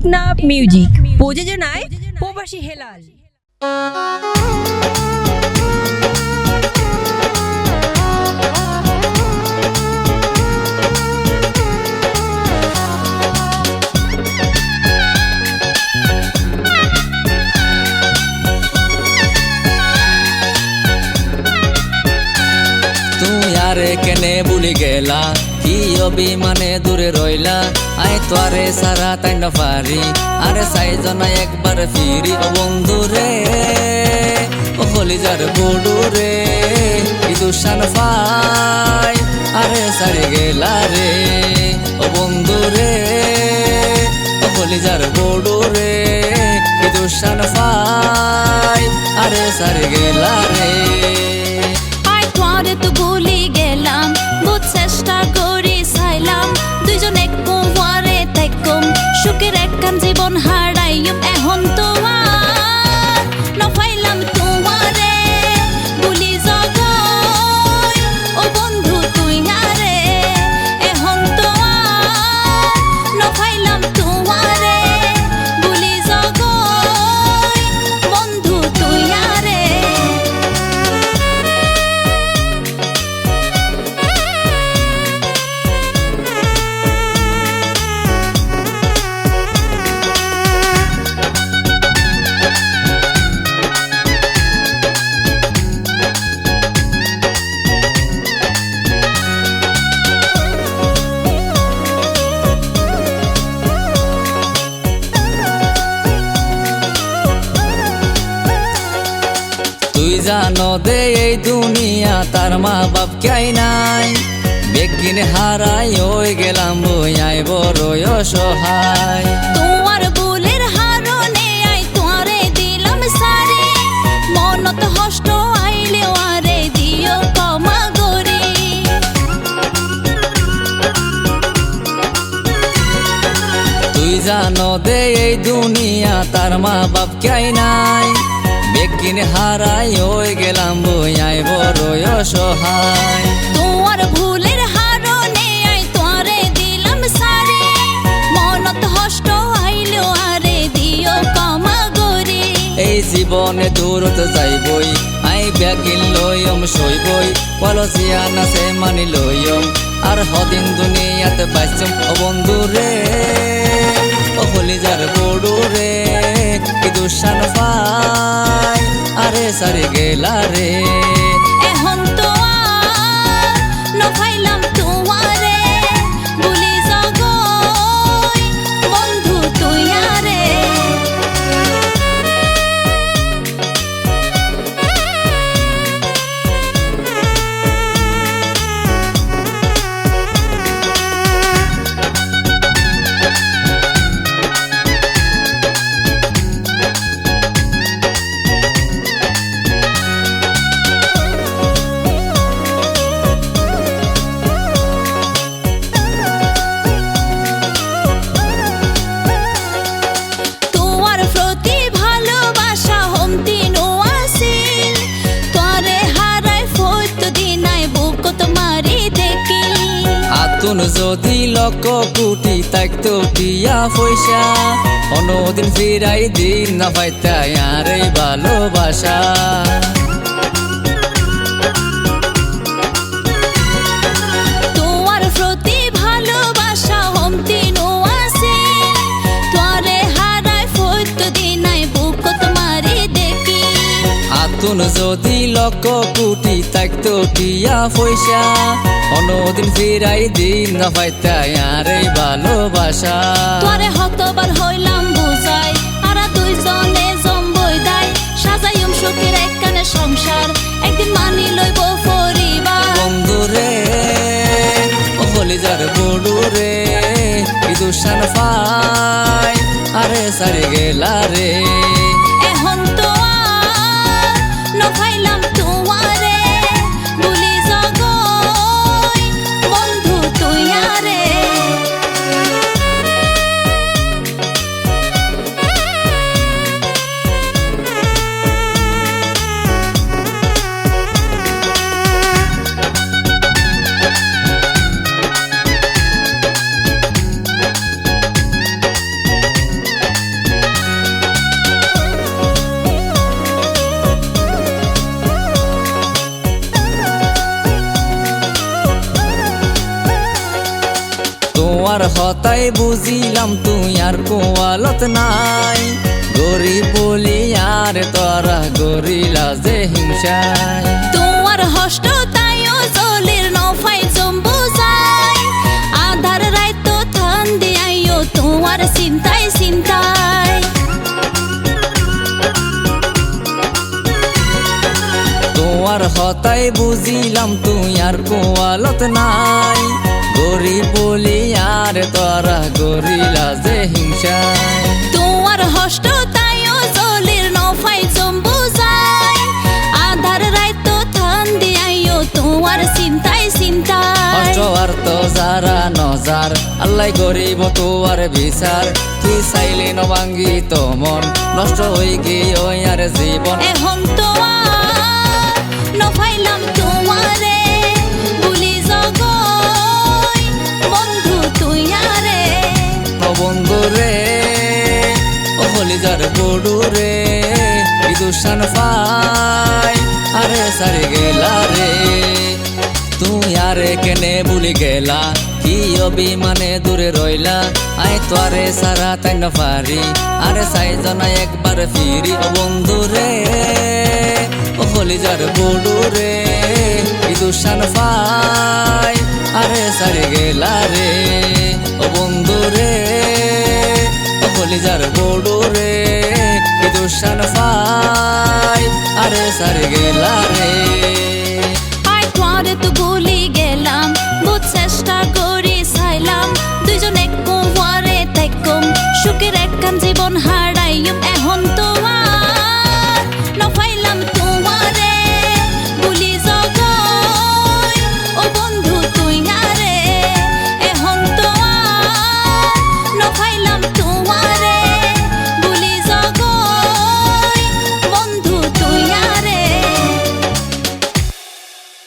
Teknaf music প্রযোজনায় প্রবাসী হেলাল। আরে কেনে ভুলি গেলা কি অভিমানে দূরে রইলা আই তোরে সারা তাই না পারি আরে সাইজনা একবার ফিরি ও বন্ধু রে ও কলিজার বড়ু রে কি দুশান পাই আরে সারে গেলা রে ও বন্ধু রে ও কলিজার বড়ু রে কি দুশান পাই আরে সারে গেলা রে তো ভুলি গেলাম বহুত চেষ্টা করি চাইলাম দুইজন এক কোয়ারে তাইকম সুখের একখান জীবন হারাইম এখন তো আর নফাইলাম তোমারে ভুলি জগই ও বন্ধু তুই আরে এখন তো আর নফাইলাম তোমারে ভুলি জগই বন্ধু তুই আরে তুই জানো দে এই দুনিয়া তার মা বাপ কেই নাই বেগিন হারাই হয়ে গেলাম বই বড় অসহায় তোমার বুলের হারনে আই তোরে দিলাম সারে মনত হষ্ট আইলে আরে দিও ক্ষমা গরি তুই জানো দে এই দুনিয়া তার মা বাপ কেই নাই বেগিন হারাই হয়ে গেলাম বই বড় অসহায় তোমার ভুলের হারনে আই তোরে দিলাম সারে মনত হষ্ট আইলে আরে দিও ক্ষমা গরি এই জীবনে দূরত যাইবই আই বেগিন লইম সইবই পলসিয়া নাচে মানি লইম আর হদিন দুনিয়াতে পাইছম ও বন্ধু রে ও কলিজার বড়ু রে কি দুশান পাই আরে সারে গেলা রে এখন তো আর নফাইলাম তোমারে ভুলি জগই বন্ধু তুই আরে তোমার প্রতি ভালোবাসা হমতিনো আসিল তোরে হারাই ফইত দিনাই বুক তোমারি দেখি আতুন যদি লক্ষ কোটি তাইতো টিয়া পয়সা অন্যদিন ফিরাই দিন না পাইতাই আর এই ভালোবাসা তোমার প্রতি ভালোবাসা হমতিনো আসিল তোরে হারাই ফইত দিনাই বুক তোমারি দেখি আতুন যদি লক্ষ কোটি তাইতো টিয়া পয়সা অন্যদিন ফিরাই দিন না পাইতাই আর এই ভালোবাসা তোরে হতবার হইলাম বুঝাই আরা দুইজনে জম্বই দাই সাজাইম সুখের একখানে সংসার একদিন মানি লইব পরিবার বন্ধু রে ও কলিজার বড়ু রে কি দুশান পাই আরে সারে গেলা রে এখন তো আর নফাইলাম তোমারে ভুলি জগই বন্ধু তুই আরে তোমার হতাই বুঝিলাম তুই আর কোয়ালত নাই, গরিব বলি আর তোরা গরিলা যে হিংসায়। তোমার হষ্ট তাইও জলির নফাই জম্বু যায়, আধার রাইত থান দিয়াইও তোমার চিন্তায় চিন্তায়। তোমার হতাই বুঝিলাম তুই আর কোয়ালত নাই, গরিব বলি আর তোরা গরিলা যে হিংসায়। তোমার হষ্ট তাইও জলির নফাই জম্বু যায়, আধার রাইত থান দিয়াইও তোমার চিন্তায় চিন্তায়। কষ্ট আর তো যারা নজার, আল্লাহ গরিব তোয়ার বিচার, তুই চাইলে নভাঙ্গি তো মন, নষ্ট হই গিয়ে আর জীবন। এখন তো আর নফাইলাম তোমারে, ভুলি জগই বন্ধু তুই আরে। ও বন্ধু রে, ও হলিজার গরু রে, বিদুষান পাই আরে সারি গেলা রে। তুই আরে কেনে ভুলি গেলা, কি অভিমানে দূরে রইলা, আই তোরে সারা তাই না পারি, আরে সাইজনা একবার ফিরি। ও বন্ধু রে, ও হলিজার গরু রে, বিদুষান পাই আরে সারি গেলা রে। ও বন্ধু রে, ও হলিজার গরু রে, বিদুষান পাই আরে সারি গেলা রে। আয় তোরে তো ভুলি গেলাম, বহুত চেষ্টা করি চাইলাম, দুইজন এক কুয়ারে তাইকম সুখের একখান জীবন